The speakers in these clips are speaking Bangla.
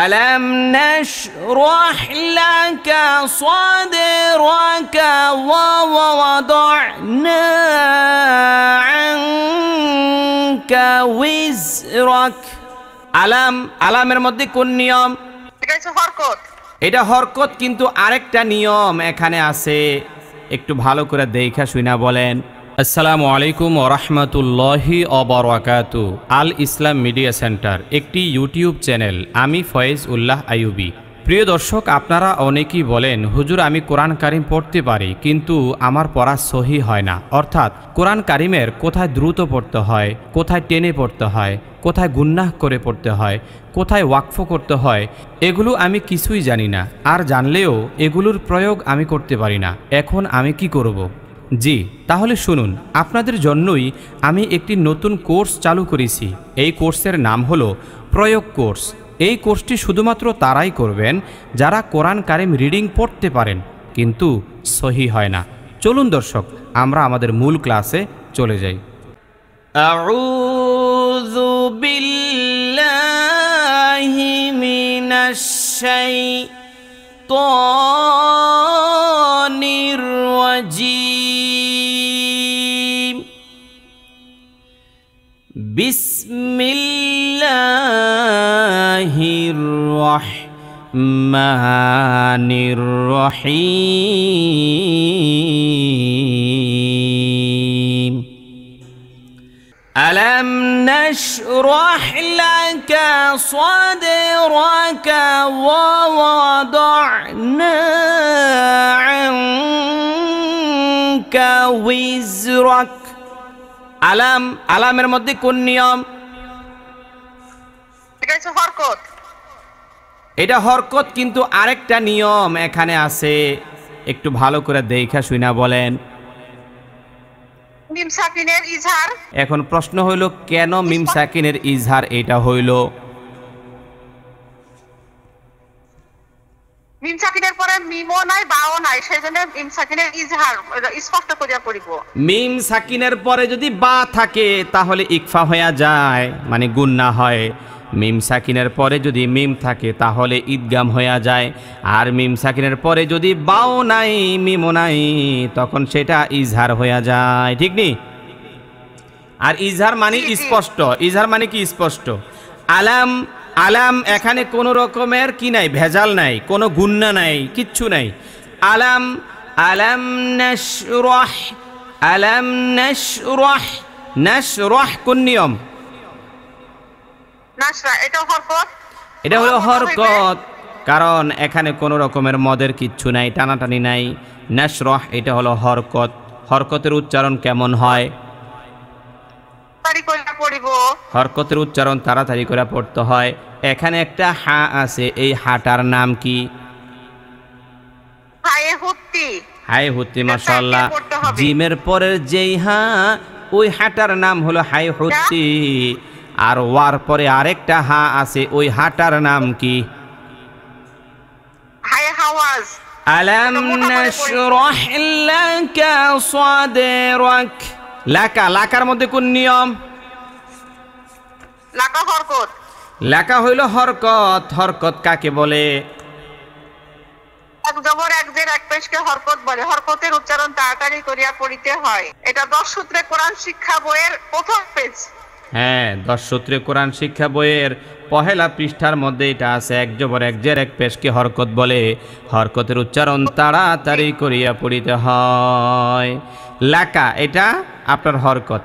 ألم نشرح لك صدرك ووضعنا عنك وزرك আলামের মধ্যে কোন নিয়ম? এটা হরকত, কিন্তু আরেকটা নিয়ম এখানে আছে, একটু ভালো করে দেখা শুনা বলেন। আসসালামু আলাইকুম ওয়া রাহমাতুল্লাহি ওয়া বারাকাতুহু। আল ইসলাম মিডিয়া সেন্টার একটি ইউটিউব চ্যানেল। আমি ফয়েজ উল্লাহ আইয়ুবী। প্রিয় দর্শক, আপনারা অনেকেই বলেন, হুজুর আমি কোরআন কারিম পড়তে পারি কিন্তু আমার পড়া সহি হয় না। অর্থাৎ কোরআন কারিমের কোথায় দ্রুত পড়তে হয়, কোথায় টেনে পড়তে হয়, কোথায় গুন্নাহ করে পড়তে হয়, কোথায় ওয়াকফ করতে হয়, এগুলো আমি কিছুই জানি না। আর জানলেও এগুলোর প্রয়োগ আমি করতে পারি না। এখন আমি কি করব? জি, তাহলে শুনুন, আপনাদের জন্যই আমি একটি নতুন কোর্স চালু করেছি। এই কোর্সের নাম হলো প্রয়োগ কোর্স। এই কোর্সটি শুধুমাত্র তারাই করবেন যারা কোরআন কারিম রিডিং পড়তে পারেন কিন্তু সহি হয় না। চলুন দর্শক, আমরা আমাদের মূল ক্লাসে চলে যাই। আউযু বিল্লাহি মিনাশ শাইতানির রাজীম। বিসমিল্লাহির রহমানির রহিম। ألم نشرح لك صدرك ووضعنا عنك وزرك। আলামের মধ্যে কোন নিয়ম? এটা হরকত, কিন্তু আরেকটা নিয়ম এখানে আছে, একটু ভালো করে দেখা শুনা বলেন। মিম সাকিনের ইজহার। এখন প্রশ্ন হইল, কেন মিম সাকিনের ইজহার এটা হইল? মিম সাকিনের পরে মিমও নাই বাও নাই, সেজন্য মিম সাকিনের ইজহার স্পষ্ট করিয়া পড়িব। মিম সাকিনের পরে যদি বা থাকে তাহলে ইকফা হয়ে যায়, মানে গুন্না হয়। মিম সাকিনের পরে যদি মিম থাকে তাহলে ইদগাম হয়ে যায়। আর মিম সাকিনের পরে যদি বাও নাই মিমও নাই তখন সেটা ইজহার হয়ে যায়, ঠিক নি? আর ইজহার মানে স্পষ্ট। ইজহার মানে কি? স্পষ্ট। আলাম এখানে কোনো রকমের কি নাই, ভেজাল নাই, কোনো গুন্না নাই, কিচ্ছু নাই। আলাম নাশরাহ কোন নিয়ম? এটা হলো হরকত, কারণ এখানে কোনো রকমের মদের কিচ্ছু নাই, টানাটানি নাই। নাশরাহ এটা হলো হরকত। হরকতের উচ্চারণ কেমন হয়? হরকতের উচ্চারণ তাড়াতাড়ি করে পড়তে হয়। এখানে একটা হা আছে, এই হাটার নাম কি? হায়ে হুত্তি। মাশাআল্লাহ। জিমের পরের যেই হা, ওই হাটার নাম হলো হায়ে হুত্তি। আর ওয়ার পরে আরেকটা হা আছে, ওই হাটার নাম কি? আলাম নাশরাহ লাকা সাদরাক। লাকার মধ্যে কোন নিয়ম? লাকা হইল হরকত। হরকত কাকে বলে? এক জবর এক জের এক পেশকে হরকত বলে। হরকতের উচ্চারণ তাড়াতাড়ি করিয়া পড়িতে হয়। এটা 10 সূত্রে কোরআন শিক্ষা বইয়ের প্রথম পেজ। হ্যাঁ, 10 সূত্রে কোরআন শিক্ষা বইয়ের পহেলা পৃষ্ঠার মধ্যে এটা আছে। এক জবর এক জের এক পেশকে হরকত বলে। হরকতের উচ্চারণ তাড়াতাড়ি করিয়া পড়িতে হয়। লাকা এটা আপনার হরকত।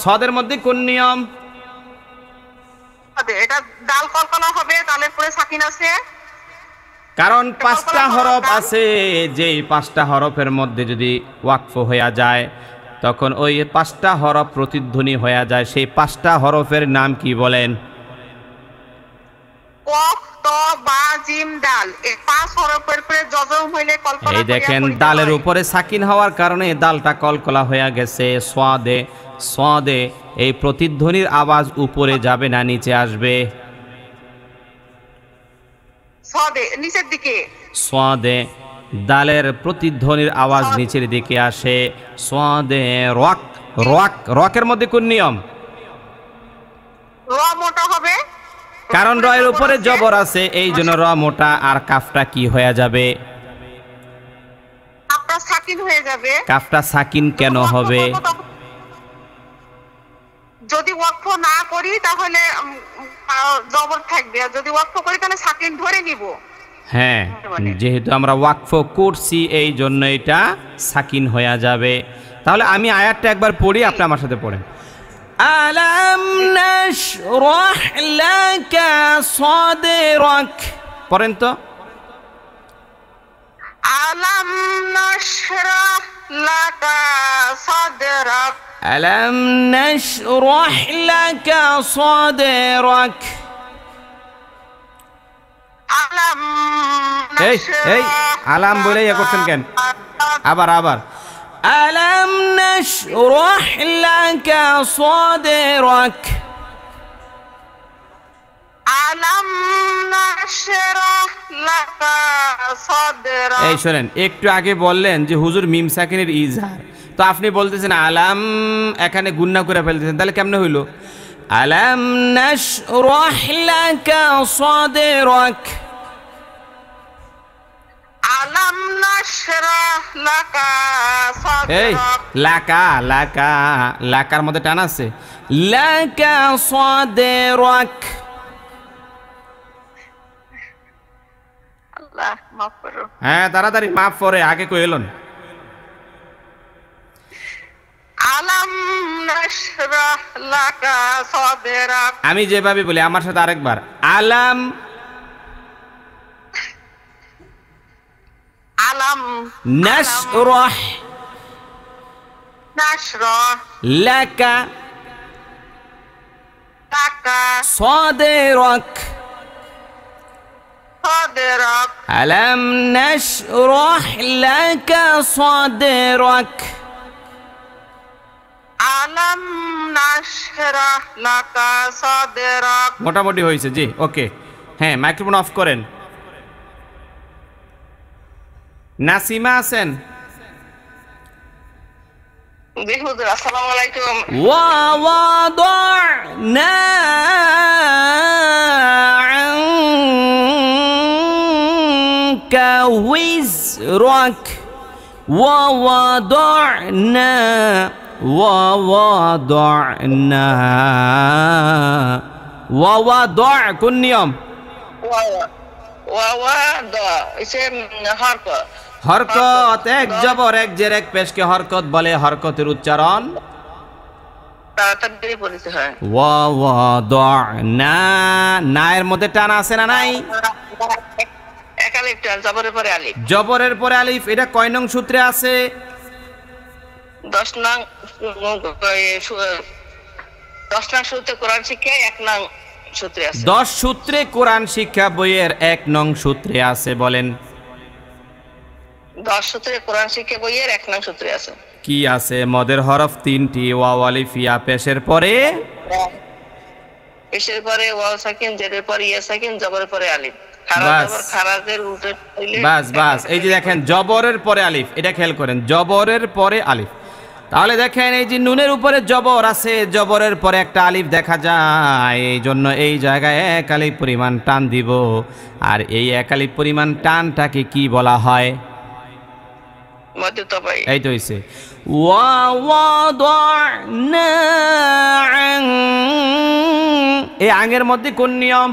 সাদের মধ্যে কোন নিয়ম? এটা দাল কলকলা হবে, দালের পরে সাকিন আছে। কারণ 5টা হরফ আছে, যেই 5টা হরফের মধ্যে যদি ওয়াকফ হয়ে যায় তখন ওই 5টা হরফ প্রতিধ্বনি হয়ে যায়। সেই 5টা হরফের নাম কি বলেন? কফ, ত, বা, জিম, ডাল। এই 5 হরফের পরে জজম হইলে কলকলা। এই দেখেন, দালের উপরে সাকিন হওয়ার কারণে দালটা কলকলা হয়ে গেছে। সাদে এই প্রতিধ্বনির আওয়াজ উপরে যাবে না, নিচে আসবে। নিচের দিকে। দালের প্রতিধ্বনির আওয়াজ নিচের দিকে আসে। রকের মধ্যে কোন নিয়ম? র মোটা হবে। কারণ র এর উপরে জবর আছে, এই জন্য র মোটা, আর কাফটা কি হয়ে যাবে? কাফটা সাকিন হয়ে যাবে। কাফটা সাকিন কেন হবে? যদি ওয়াকফ না করি তাহলে জবর থাকবে, আর যদি ওয়াকফ করি তাহলে সাকিন ধরে নিব। হ্যাঁ, যেহেতু আমরা ওয়াকফ করছি এই জন্য এটা সাকিন হয়ে যাবে। তাহলে আমি আয়াতটা একবার পড়ি, আপনি আমার সাথে পড়েন। আলাম নাশরাহ লাকা সাদরাক, পড়েন তো। আলাম নাশরাহ লাকা সাদরাক। আলাম নাশরাহ লাকা সাদরাক। আলাম এই আলাম বলে ইয়া করছেন কেন? আবার আলাম নাশরাহ লাকা সাদরাক। আলাম নাশরাহ লাকা সাদরাক। এই শোনেন, একটু আগে বললেন যে হুজুর মিম সাকিনের ইজহার, তো আপনি বলতেছেন আলাম, এখানে গুন্না করে ফেলতেছেন, তাহলে কেমনে হইল? আলাম নাশরাহ লাকা সাদরাক। আলাম নাশরাহ লাকা এই সাদরাক। লাকা লাকা লাকার মধ্যে টান আছে। লাকা সাদরাক। আল্লাহ মাফ করো। হ্যাঁ, তাড়াতাড়ি মাফ করে, আগে কই এলন। আলাম নাশরাহ লাকা সাদরাক। আমি যেভাবে বলি আমার সাথে আরেকবার। আলাম আলাম নাশরাহ নাশরাহ লাকা লাকা সাদরাক। সাদরাক। আলাম নাশরাহ লাকা সাদরাক। আলাম নাশরাহ লাকা সাদরাক। মোটামুটি হয়েছে জি, ওকে। হ্যাঁ, মাইক্রোফোন অফ করেন। নাসিমা আছেন? জি হুজুর, আসসালামু আলাইকুম। ووضعنا عنك وزرك ووضعنا ووضع কোন নিয়ম? হরকত, এক জবর এক জের এক পেশকে হরকত বলে। হরকতের উচ্চারণ তাড়াতাড়ি বলতে হয়। ওয়াওয়াদনা, না এর মধ্যে টান আছে না নাই? এক আলিফ টান, জবরের পরে আলিফ। জবরের পরে আলিফ, এটা কয় নং সূত্রে আছে? 10 নং। 10 নং সূত্রে কোরআন শিক্ষা 1 নং সূত্রে আছে। 10 সূত্রে কোরআন শিক্ষা বইয়ের 1 নং সূত্রে আছে, বলেন। 10 সূত্রে কোরআন শিক্ষা বইয়ের 1 নং সূত্রে আছে। কি আছে? মদের হরফ 3টি, ওয়াও আলিফ ইয়া, পেশের পরে পেশের পরে ওয়াও সাকিন, জেরের পরে ইয়া সাকিন, জবরের পরে আলিফ। খারা জবর খারাজের উল্টো হইলে বাস। এই যে দেখেন জবরের পরে আলিফ, এটা খেয়াল করেন, জবরের পরে আলিফ। তাহলে দেখেন এই যে নুনের উপরে জবর আছে, জবরের পরে একটা আলিফ দেখা যায়, এই জন্য এই জায়গায় 1 আলিফ পরিমাণ টান দিব। আর এই 1 আলিফ পরিমাণ টানটাকে কি বলা হয়? মধ্যে তবাই। এই তো হইছে ওয়াওয়াদনা আন। এই আঙের মধ্যে কোন নিয়ম?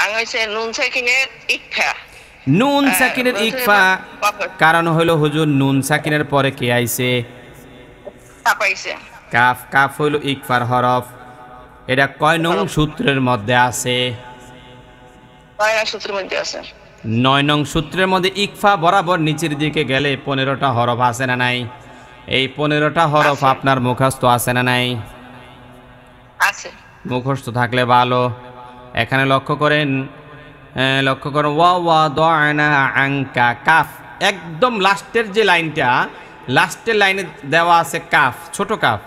আং হইছে নুন সাকিনের ইকফা। নুন সাকিনের ইকফা, কারণ হলো হুজুর নুন সাকিনের পরে কে আইছে? তাপাইছে কাফ। কাফ হইল ইকফার হরফ। এটা কয় নং সূত্রের মধ্যে আছে? 9 নং সূত্রের মধ্যে আছে। 9 নং সূত্রের মধ্যে ইকফা বরাবর নিচের দিকে গেলে 15টা হরফ আছে না নাই? এই 15টা হরফ আপনার মুখস্থ আছে না নাই? আছে। মুখস্থ থাকলে ভালো। এখানে লক্ষ্য করেন, ওয়াওয়াদনা আনকা, কাফ একদম লাস্টের যে লাইনটা, লাস্টের লাইনে দেওয়া আছে কাফ, ছোট কাফ।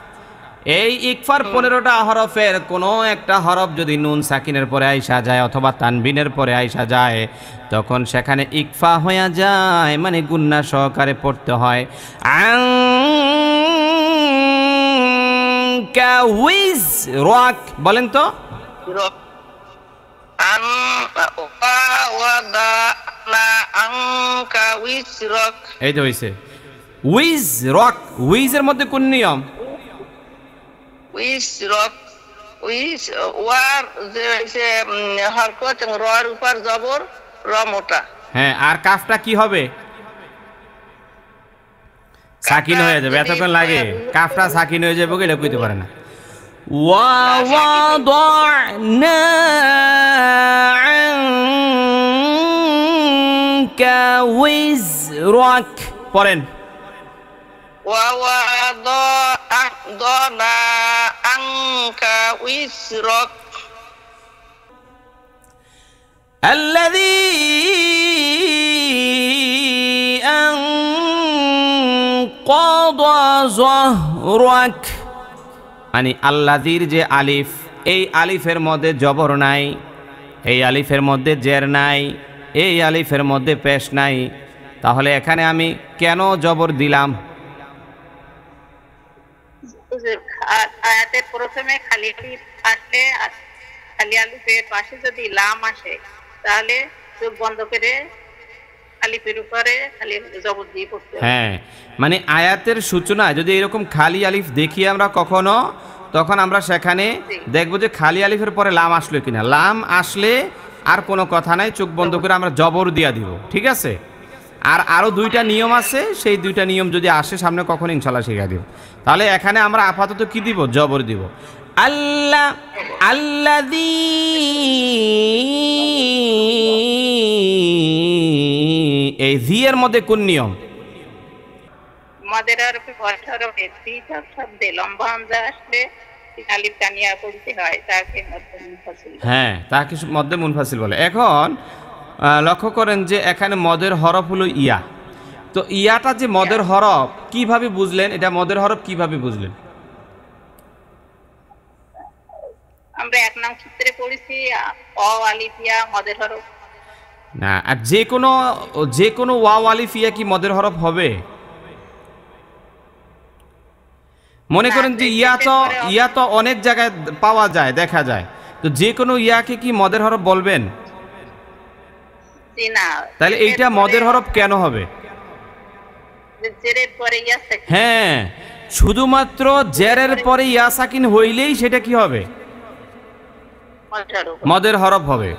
এই ইকফার 15টা হরফের কোনো একটা হরফ যদি নুন সাকিনের পরে আইসা যায় অথবা তানবিনের পরে আইসা যায়, তখন সেখানে ইকফা হয়ে যায়, মানে গুন্না সহকারে পড়তে হয়। আনকা উইজরাক, বলেন তো। উইজরক আন ওয়াদানা আনকা উইজরক। এই তো হইছে উইজ রক। উইজের মধ্যে কোন নিয়ম? উইজরক উইজ ওয়ার যে হরকত রর উপর জবর র মোটা। হ্যাঁ, আর কাফটা কি হবে? সাকিন হয়ে যাবে। এতক্ষণ লাগে কাফটা সাকিন হয়ে যাবে বলে কইতে পারে না। ووضعنا عنك وزرك পড়েন ووضعنا عنك وزرك الذي أنقض ظهرك মানে আল্লাযীর যে আলিফ, এই আলিফের মধ্যে জবর নাই, এই আলিফের মধ্যে জের নাই, এই আলিফের মধ্যে পেশ নাই, তাহলে এখানে আমি কেন জবর দিলাম? আয়াতের প্রথমে খালি আলিফ আসলে খালি আলিফের পাশে যদি লাম আসে তাহলে চোখ বন্ধ করে আলিফের উপরে খালি জবর দিয়ে পড়তে হবে। হ্যাঁ, মানে আয়াতের সূচনা যদি এরকম খালি আলিফ দেখি আমরা কখনো, তখন আমরা সেখানে দেখব যে খালি আলিফের পরে লাম আসলো কিনা। লাম আসলে আর কোনো কথা নাই, চোখ বন্ধ করে আমরা জবর দিয়া দিব। ঠিক আছে? আর আরো দুইটা নিয়ম আছে, সেই দুইটা নিয়ম যদি আসে সামনে কখন ইনশাআল্লাহ শিখিয়ে দিব। তাহলে এখানে আমরা আপাতত কি দিব? জবর দিব। আল্লাহ আল্লাযী এই জি এর মধ্যে কোন নিয়ম? মাদের আরফে হরফে দ্বিতীয় শব্দে লম্বা হামজা আসলে আলিফ টানিয়া পড়তে হয়, তাকে মধ্যে মুনফাসিল। হ্যাঁ, তাকে মধ্যে মুনফাসিল বলে। এখন লক্ষ্য করেন যে এখানে মদের হরফ হলো ইয়া। তো ইয়াটা যে মদের হরফ কিভাবে বুঝলেন? এটা মদের হরফ কিভাবে বুঝলেন? আমরা এক নং সূত্রে পড়েছি অ আলিফ ইয়া মদের হরফ না, আর যে কোনো ওয়াও আলিফ ইয়া কি মদের হরফ হবে? মনে করেন যে ইয়া তো অনেক জায়গায় পাওয়া যায়, দেখা যায়, তো যে কোনো ইয়াকে কি মদের হরফ বলবেন? তাহলে এইটা মদের হরফ কেন হবে? হ্যাঁ, শুধুমাত্র জেরের পরে ইয়া সাকিন হইলেই সেটা কি হবে? মদের হরফ হবে,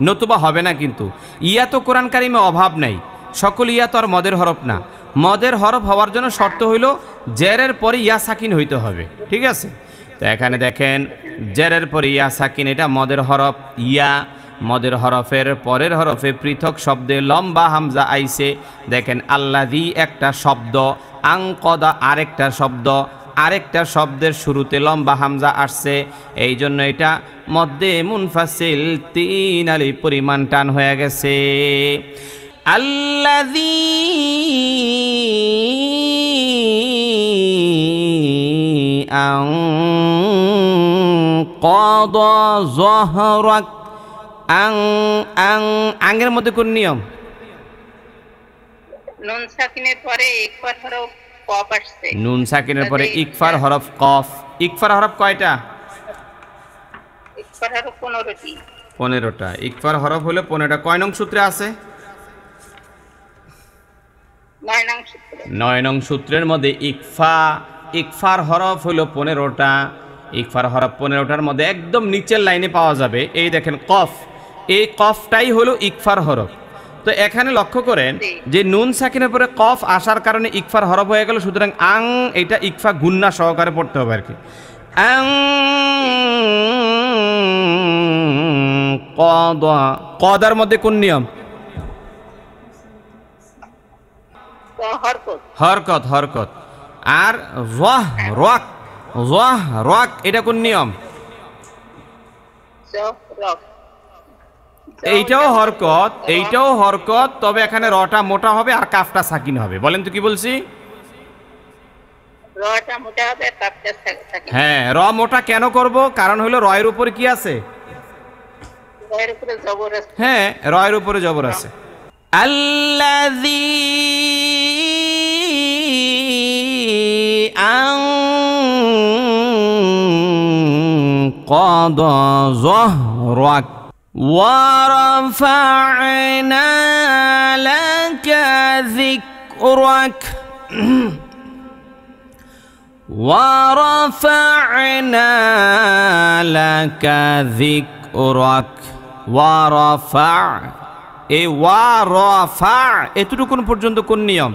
নতুবা হবে না। কিন্তু ইয়া তো কোরআন কারিমে অভাব নাই, সকল ইয়া তো আর মদের হরফ না। মদের হরফ হওয়ার জন্য শর্ত হইল জেরের পরে ইয়া সাকিন হইতে হবে। ঠিক আছে? তো এখানে দেখেন জেরের পরে ইয়া সাকিন, এটা মদের হরফ। ইয়া মদের হরফের পরের হরফে পৃথক শব্দে লম্বা হামজা আইছে। দেখেন আল্লাযী একটা শব্দ, আনকদা আরেকটা শব্দ, আরেকটা শব্দের শুরুতে লম্বা হামজা আসছে, এই জন্য এটা মধ্যে মুনফাসিল 3 আলিফ পরিমাণ টান হয়ে গেছে। আল্লাযী আনকাদা যহরাক। আঙের মধ্যে কোন নিয়ম? নুন সাকিনের পরে ইকফার হরফ কফ আসছে। নুন সাকিনের পরে ইকফার হরফ কফ। ইকফার হরফ কয়টা? ইকফার হরফ 15টি। 15টা। ইকফার হরফ হলো 15টা। কয় নং সূত্রে আছে? 9 নং সূত্রে। 9 নং সূত্রের মধ্যে ইকফার হরফ হলো 15টা। ইকফার হরফ 15টার মধ্যে একদম নিচের লাইনে পাওয়া যাবে, এই দেখেন কফ। এই কফটাই হলো ইকফার হরফ। তো এখানে লক্ষ্য করেন যে নুন সাকিনের পরে কফ আসার কারণে ইকফার হরফ হয়ে গেল, সুতরাং আং এটা ইকফা গুন্না সহকারে পড়তে হবে আর কি। আং কদা। কদার মধ্যে কোন নিয়ম? হরকত। হরকত। আর ওয়াহ রক। ওয়াহ রক এটা কোন নিয়ম? এইটাও হরকত, এইটাও হরকত, তবে এখানে রটা মোটা হবে আর কাফটা সাকিন হবে। বলেন তো কি বলছি? রটা মোটা হবে, কাফটা সাকিন। হ্যাঁ, র মোটা কেন করব? কারণ হলো রয়ের উপরে কি আছে? রয়ের উপরে জবর আছে। হ্যাঁ, রয়ের উপরে জবর আছে। আল্লাযী قضى ظهرك ورفعنا لك ذكرك ورفعنا لك ذكرك ورفع এই ওয়ারফা এতটুকু পর্যন্ত কোন নিয়ম?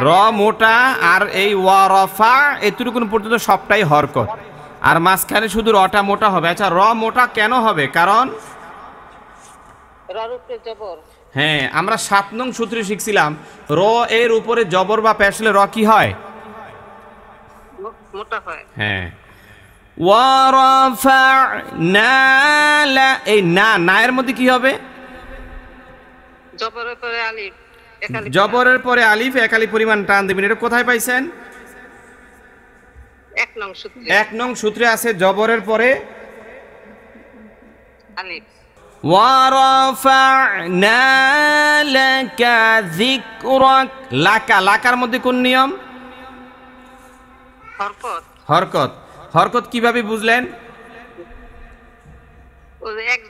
র মোটা আর এই ওয়ারফা এতটুকু পর্যন্ত সবটাই হরকত, আর মাঝখানে শুধু রটা মোটা হবে। আচ্ছা, র মোটা কেন হবে? কারণ হ্যাঁ, আমরা 7 নং সূত্রে শিখছিলাম র এর উপরে জবর বা পেশলে র কি হয়? মোটা হয়। হ্যাঁ, ওয়ারফা'না লা, এই না না এর মধ্যে কি হবে? জবরের পরে আলিফ, জবরের পরে আলিফ, এক আলিফ পরিমাণ টান দিবেন। এটা কোথায় পাইছেন? 1 নং সূত্রে। 1 নং সূত্রে আছে জবরের পরে আলিফ। ওয়ারফা'না লাকা যিকরাক, লাকা, লাকার মধ্যে কোন নিয়ম? হরকত। হরকত। হরকত কিভাবে বুঝলেন? এক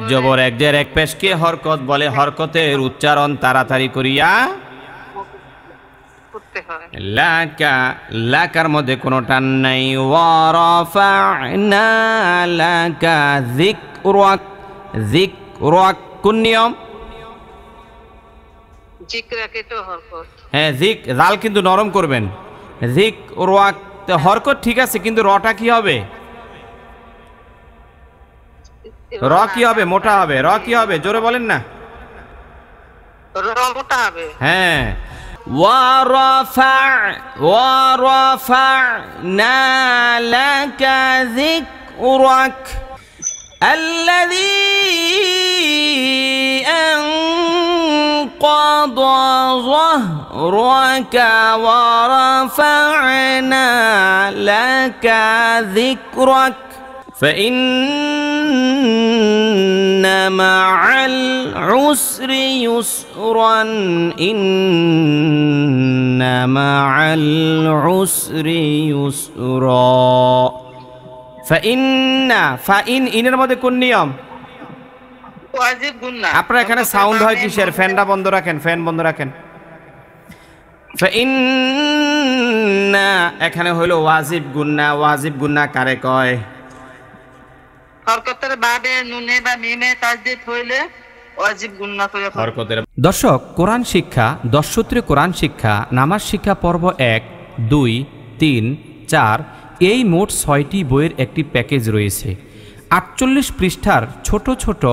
জবর এক জের এক পেশকে হরকত বলে। হরকতের উচ্চারণ তাড়াতাড়ি করিয়া করতে হয়। লাকা, লাকার মধ্যে কোনো টান নাই। ওয়ারফা'না লাকা যিকরাক, যিকরাক কোন নিয়ম? জিকরাকে তো হরকত। হ্যাঁ, জিক, জাল কিন্তু নরম করবেন। যিকরাক হরকত ঠিক আছে, কিন্তু রটা কি হবে? র কি হবে? মোটা হবে। র কি হবে? জোরে বলেন না। র মোটা হবে। হ্যাঁ, ওয়ারফা'না লাকা যিকরাক الذي أنقض ظهرك ورفعنا لك ذكرك فإن مع العسر يسرا إن مع العسر يسرا ফাইন্না, ফাইন ইনের মধ্যে কোন নিয়ম? ওয়াজিব গুন্না। আপনার এখানে সাউন্ড হয় কিসের? ফ্যানটা বন্ধ রাখেন, ফ্যান বন্ধ রাখেন। ফাইন্না এখানে হলো ওয়াজিব গুন্না। ওয়াজিব গুন্না কারে কয়? হরকতের বাদে নুনে বা মিমে তাসদীদ হইলে ওয়াজিব গুন্না করে হরকতের। দর্শক, কোরআন শিক্ষা 10 সূত্রে কোরআন শিক্ষা, নামাজ শিক্ষা পর্ব 1, 2, 3, 4 এই মোট 6টি বইয়ের একটি প্যাকেজ রয়েছে। 48 পৃষ্ঠার ছোট ছোট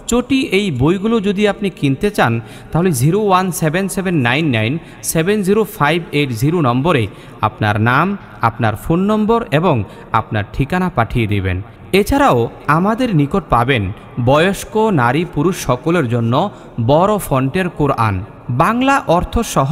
চটি এই বইগুলো যদি আপনি কিনতে চান তাহলে 017799700580 নম্বরে আপনার নাম, আপনার ফোন নম্বর এবং আপনার ঠিকানা পাঠিয়ে দিবেন। এছাড়াও আমাদের নিকট পাবেন বয়স্ক, নারী, পুরুষ সকলের জন্য বড় ফন্টের কোরআন, বাংলা অর্থ সহ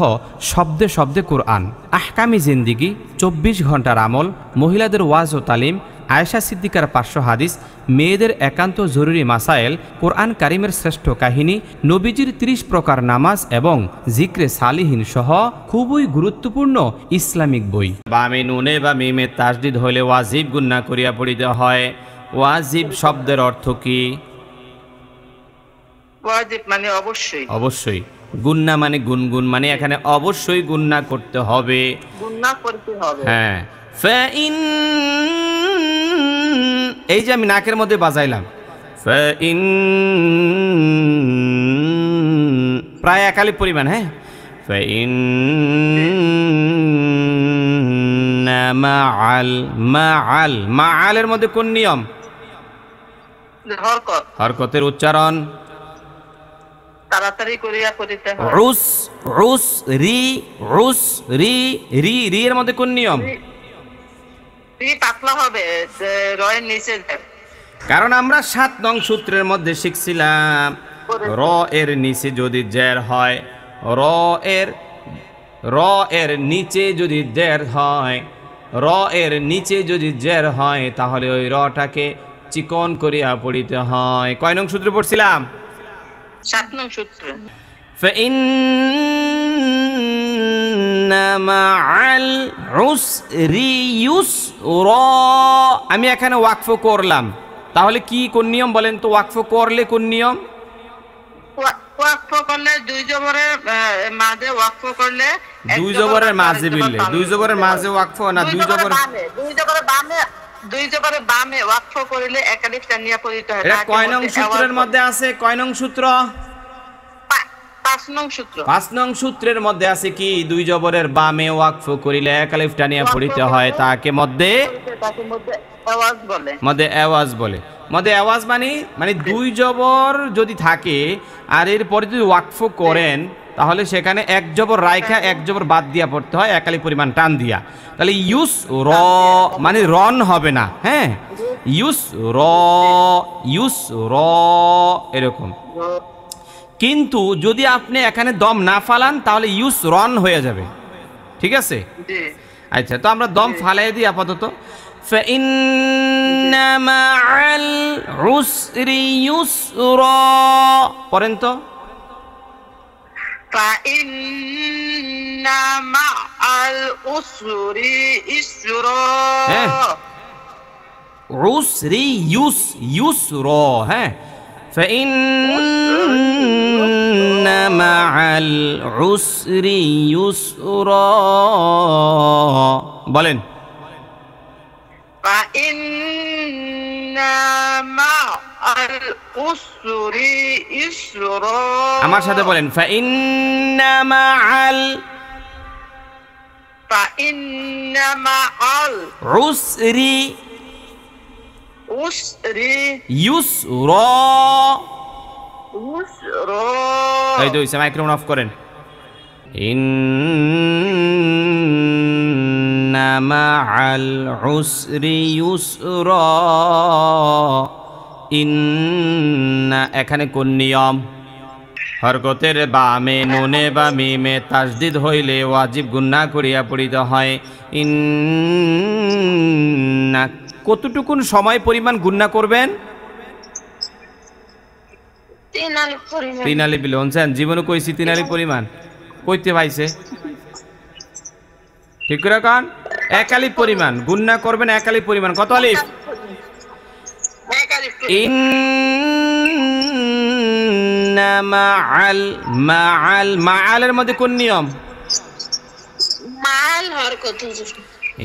শব্দে শব্দে কোরআন, আহকামি জিন্দিগি, 24 ঘন্টার আমল, মহিলাদের ওয়াজ ও তালিম, আয়েশা সিদ্দিকার 500 হাদিস, মেয়েদের একান্ত জরুরি মাসায়েল, কোরআন কারিমের শ্রেষ্ঠ কাহিনী, নবীজির 30 প্রকার নামাজ এবং জিক্রে সালিহিন সহ খুবই গুরুত্বপূর্ণ ইসলামিক বই। বামে নুনে বা মিমে তাসদীদ হইলে ওয়াজিব গুন্না করিয়া পড়িতে হয়। ওয়াজিব শব্দের অর্থ কি? ওয়াজিব মানে অবশ্যই। অবশ্যই। গুন্না মানে গুনগুন, মানে এখানে অবশ্যই গুন্না করতে হবে। গুন্না করতে হবে। হ্যাঁ, ফাইন, এই যে আমি নাকের মধ্যে বাজাইলাম, ফাইন প্রায় 1 আলিফ পরিমাণ। হ্যাঁ, ফাইন মাআল, মাআল, মাআলের মধ্যে কোন নিয়ম? হরকত। হরকতের উচ্চারণ তাড়াতাড়ি করিয়া করিতে হয়। রুস, রুস, রি, রুস, রি, রি, রি এর মধ্যে কোন নিয়ম? রি পাতলা হবে, রয়ের নিচে যাবে। কারণ আমরা 7 নং সূত্রের মধ্যে শিখছিলাম র এর নিচে যদি জের হয়, র এর নিচে যদি জের হয়, র এর নিচে যদি জের হয় তাহলে ওই রটাকে চিকন করিয়া পড়িতে হয়। কয় নং সূত্রে পড়ছিলাম? 7 নং সূত্র। فإن মাআল উসরি ইউসরা। আমি এখানে ওয়াকফ করলাম, তাহলে কি কোন নিয়ম বলেন তো? ওয়াকফ করলে কোন নিয়ম? ওয়াকফ করলে দুই জবরের মাঝে ওয়াকফ করলে দুই জবরের মাঝে বিললে, দুই জবরের মাঝে ওয়াকফ না, দুই জবর দুই জবরের বামে ওয়াকফ করলে এক আলিফ টানিয়া পড়িতে হয়। এটা কয় নং সূত্রের মধ্যে আছে? কয় নং সূত্র? 5 নং সূত্র। 5 নং সূত্রের মধ্যে আছে কি দুই জবরের বামে ওয়াকফ করিলে এক আলিফ টানিয়া পড়িতে হয়, তাকে মধ্যে আওয়াজ বলে। মধ্যে আওয়াজ বলে। মধ্যে আওয়াজ মানে দুই জবর যদি থাকে আর এরপরে যদি ওয়াকফ করেন তাহলে সেখানে এক জবর রাইখা এক জবর বাদ দিয়া পড়তে হয়, এক আলিফ পরিমাণ টান দিয়া। তাহলে ইউস র মানে রন হবে না, হ্যাঁ, ইউস র এরকম। কিন্তু যদি আপনি এখানে দম না ফালান তাহলে ইউস রন হয়ে যাবে, ঠিক আছে? আচ্ছা, তো আমরা দম ফালাই দিই আপাতত। ফাইন্না মাআল উসরি ইউসরা, পড়েন তো। ফাইন্না মাআল উসরি ইসরা, হ্যাঁ, উসরি ইউসরা, হ্যাঁ, ফাইন্না মাআল উসরি ইউসরা, বলেন। আমার সাথে বলেন, ফাইন্না মাআল উসরি ইউসরা। এই তো হইছে, মাইক্রোফোন অফ করেন। ইন্না মাআল উসরি ইউসরা। ইন্না এখানে কোন নিয়ম? হরকতের বামে নুনে বা মিমে তাসদিদ হইলে ওয়াজিব গুন্না করিয়া পড়িতে হয়। ইন্না কতটুকুন সময় পরিমাণ গুন্না করবেন? 3 আলিফ বিলে হনছেন, জীবনে কইছি 3 আলিফ পরিমাণ কইতে পাইছে? ঠিক করে কান, 1 আলিফ পরিমাণ গুন্না করবেন, 1 আলিফ পরিমাণ। কত আলিফ? ইন্না মাআলের মধ্যে কোন নিয়ম? মাল হরকত।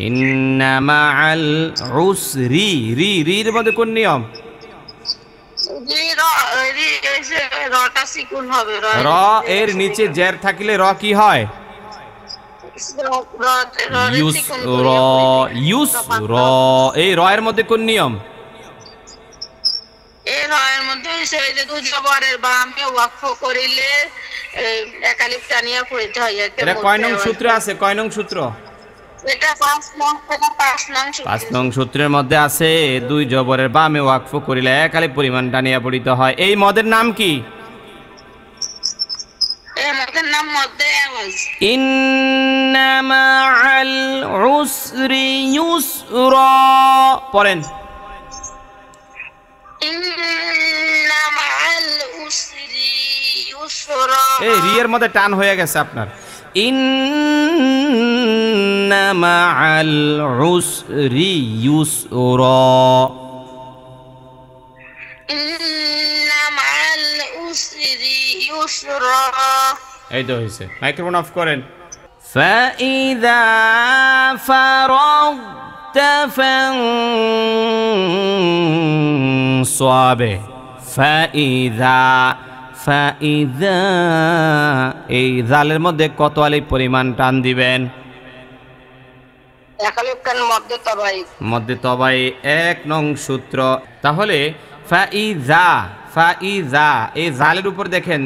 ইন্না মাআল উসরি রির মধ্যে কোন নিয়ম? র এর নিচে জের থাকলে র কি হয়? ইউসরা। এই র এর মধ্যে কোন নিয়ম? এই র এর মধ্যে দুই জবরের বামে ওয়াকফ করিলে এক আলিফ টানিয়া পড়িতে হয়। এটা কয় নং সূত্রে আছে? কয় নং সূত্র? এটা 5 নং সূত্রের মধ্যে আছে দুই জবরের বামে ওয়াকফ করিলে এক আলিফ পরিমাণ টানিয়া পড়িতে হয়। এই মদের নাম কি? এই মদের নাম মধ্যে আওয়াজ। ইন্না মাআল উসরি ইউসরা, পড়েন। ইন্না মাআল উসরি ইউসরা। এই রিয়ের মধ্যে টান হয়ে গেছে আপনার। ইন্না মাআল উসরি ইউসরা। ইন্না মাআল উসরি ইউসরা। এই তো হইছে, মাইক্রোফোন অফ করেন। ফাইযা ফারাগতা ফানসাব। ফাইযা এই জালের মধ্যে কত আলিফ পরিমাণ টান দিবেন? মধ্যে তবাই 1 নং সূত্র। তাহলে ফাইযা এই জালের উপর দেখেন,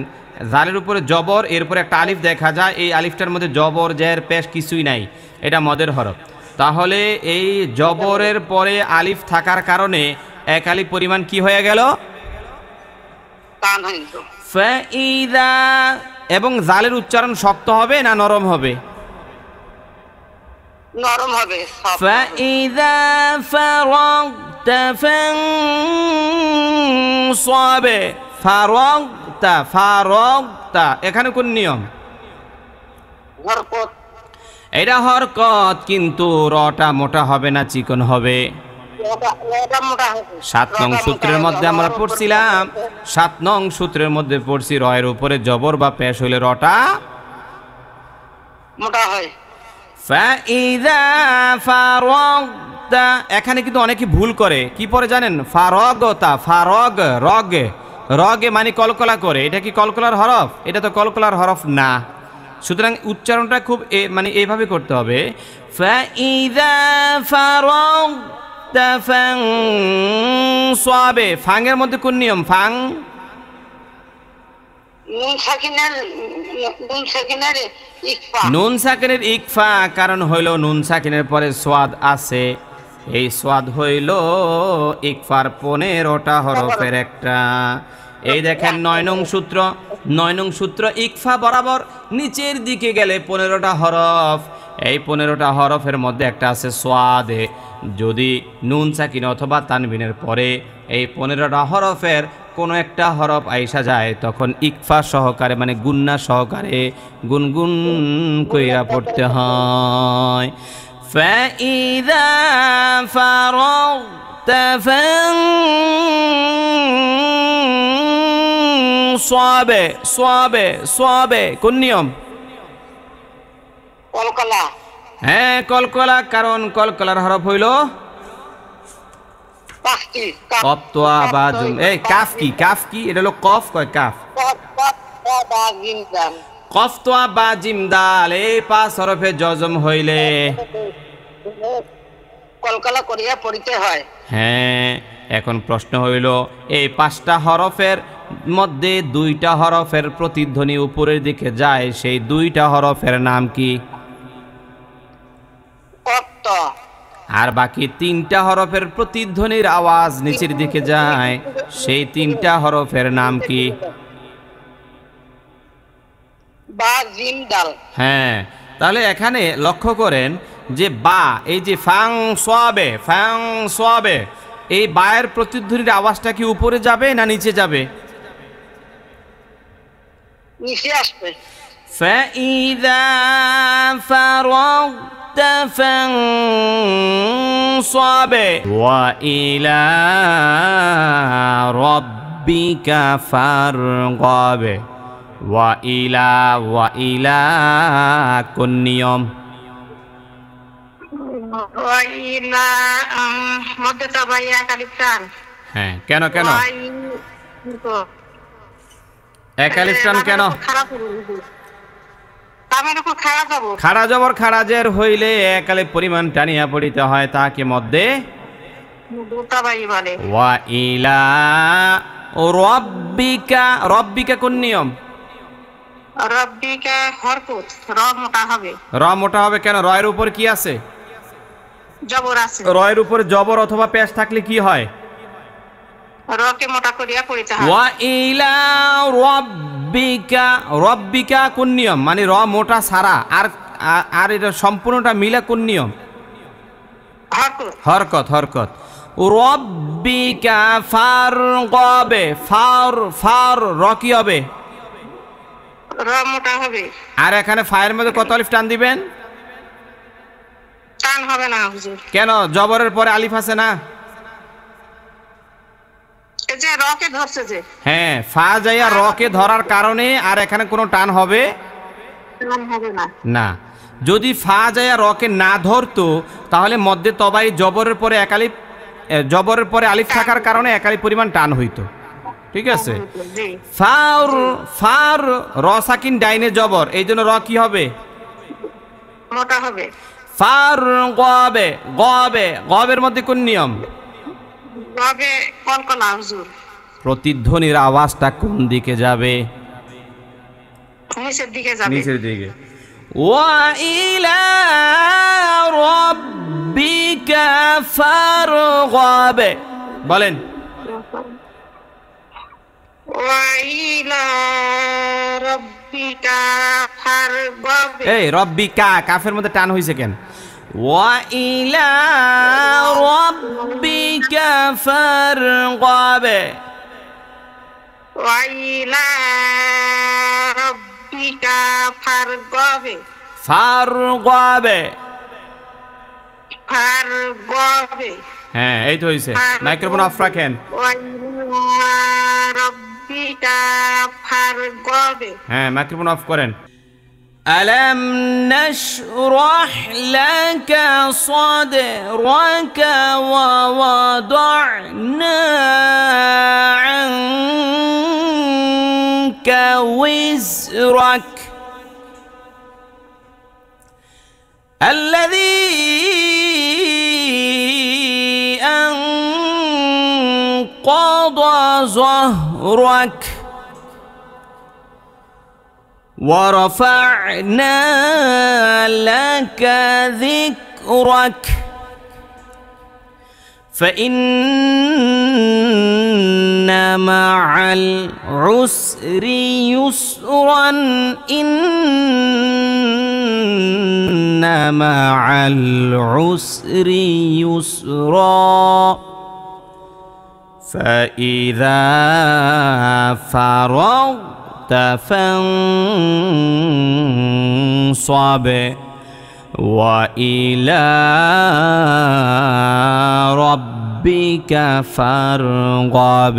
জালের উপরে জবর, এরপরে একটা আলিফ দেখা যায়। এই আলিফটার মধ্যে জবর জের পেশ কিছুই নাই, এটা মদের হরফ। তাহলে এই জবরের পরে আলিফ থাকার কারণে 1 আলিফ পরিমাণ কি হয়ে গেল? ফাইযা। এবং জালের উচ্চারণ শক্ত হবে না নরম হবে? নরম হবে। ফাইযা ফারাগতা ফানসাব। ফারাগতা এখানে কোন নিয়ম? হরকত। এটা হরকত, কিন্তু রটা মোটা হবে না চিকন হবে। রটা মোটা হবে। 7 নং সূত্রের মধ্যে আমরা পড়ছিলাম, 7 নং সূত্রের মধ্যে পড়ছি রয়ের উপরে জবর বা পেশ হইলে রটা মোটা হয়। ফাইদা ফারাগতা, এখানে কিন্তু অনেকে ভুল করে, কি পরে জানেন? ফারাগতা, ফারগ, রগে, রগে মানে কলকলা করে। এটা কি কলকলার হরফ? এটা তো কলকলার হরফ না। সুতরাং উচ্চারণটা খুব মানে এইভাবে করতে হবে, ফাইদা ফারাগতা ফানসাবে। ফাংয়ের মধ্যে কোন নিয়ম? ফাং নুন সাকিনের ইকফা। নুন সাকিনের ইকফা, কারণ হইল নুন সাকিনের পরে সোয়াদ আছে। এই সোয়াদ হইল ইকফার 15টা হরফের একটা। এই দেখেন 9 নং সূত্র, 9 নং সূত্র ইকফা বরাবর নিচের দিকে গেলে 15টা হরফ। এই 15টা হরফের মধ্যে একটা আছে সোয়াদ। যদি নুন সাকিন অথবা তানবিনের পরে এই 15টা হরফের কোনো একটা হরফ আইসা যায়, তখন ইকফা সহকারে মানে গুন্না সহকারে গুনগুন কইরা পড়তে হয়। ফাইদা ফারাগতা ফানসাবে, সাবে, সাবে কোন নিয়ম? কলকলা। হ্যাঁ কলকলা, কারণ কলকলার হরফ হইল কফ তোয়া বা জুম। এই কাফ কি? কাফ কি? এটা হলো কফ, কয় কাফ। কফ তোয়া বা জিম দাল, এই 5 হরফে জজম হইলে কলকলা করিয়া পড়িতে হয়। হ্যাঁ, এখন প্রশ্ন হইল এই 5টা হরফের মধ্যে 2টা হরফের প্রতিধ্বনি উপরের দিকে যায়, সেই 2টা হরফের নাম কি? আর বাকি 3টা হরফের প্রতিধ্বনির আওয়াজ নিচের দিকে যায়, সেই 3টা হরফের নাম কি? বা জিম দাল। হ্যাঁ, তাহলে এখানে লক্ষ্য করেন যে বা, এই যে ফাং সোয়াবে, ফাং সোয়াবে, এই বায়ের প্রতিধ্বনির আওয়াজটা কি উপরে যাবে না নিচে যাবে? নিচে আসবে। ফাইদা ফারাগতা ফানসাবে ওয়া ইলা রাব্বিকা ফারগাবে। ওয়া ইলা কোন নিয়ম? ওয়াইলা মধ্যে তো ভাই একালিফ টান। হ্যাঁ, কেন কেন একালিফ টান কেন? খাড়া জবর খাড়াজের হইলে একালিফ পরিমাণ টানিয়া পড়িতে হয়, তাকে মধ্যে ওয়া ইলা রাব্বিকা। রাব্বিকা কোন নিয়ম? রাব্বিকা হরকত, র মোটা হবে। র মোটা হবে কেন? রয়ের উপর কি আছে? জবর আছে। রয়ের উপরে জবর অথবা পেশ থাকলে কি হয়? রকে মোটা করিয়া পড়িতে হয়। ওয়া ইলা রাব্বিকা। রাব্বিকা কোন নিয়ম? মানে র মোটা সারা, আর এটা সম্পূর্ণটা মিলা কোন নিয়ম? হরকত। হরকত, হরকত। রাব্বিকা ফারগাবে, ফার র কি হবে? র মোটা হবে। আর এখানে ফায়ের মধ্যে কত আলিফ টান দিবেন? টান হবে না হুজুর। কেন? জবরের পরে আলিফ আছে না? এই যে রকে ধরছে যে। হ্যাঁ, ফা যাইয়া রকে ধরার কারণে আর এখানে কোনো টান হবে টান হবে না। না। যদি ফা যাইয়া রকে না ধরতো তাহলে মধ্যে তবাই জবরের পরে একালিফ, জবরের পরে আলিফ থাকার কারণে একালিফ পরিমাণ টান হইতো। ঠিক আছে? ফার, ফার র সাকিন ডাইনে জবর, এই জন্য র কি হবে? মোটা হবে। ফার গবে, গবে, গবের মধ্যে কোন নিয়ম? গবে কলকলা হুজুর। প্রতিধ্বনির আওয়াজটা কোন দিকে যাবে? নিচের দিকে যাবে। নিচের দিকে। ওয়া ইলা রাব্বিকা ফারগাবে। বলেন। ওয়া ইলা রাব্বিকা ফারগাবে। এই রব্বিকা, কাফের মধ্যে টান হইছে কেন? ওয়া ইলা রাব্বিকা ফারগাবে। ওয়া ইলা রাব্বিকা ফারগাবে। ফারগাবে। ফারগাবে। হ্যাঁ এই তো হয়েছে, মাইক্রোফোন অফ রাখেন। রব্বিকা ফারগাবে। হ্যাঁ মাইক্রোফোন অফ করেন। ألم نشرح لك صدرك ووضعنا عنك وزرك الذي أنقض ظهرك ورفعنا لك ذكرك فإن مع العسر يسرا إن مع العسر يسرا فإذا فرغت فانصب وإلى ربك فارغب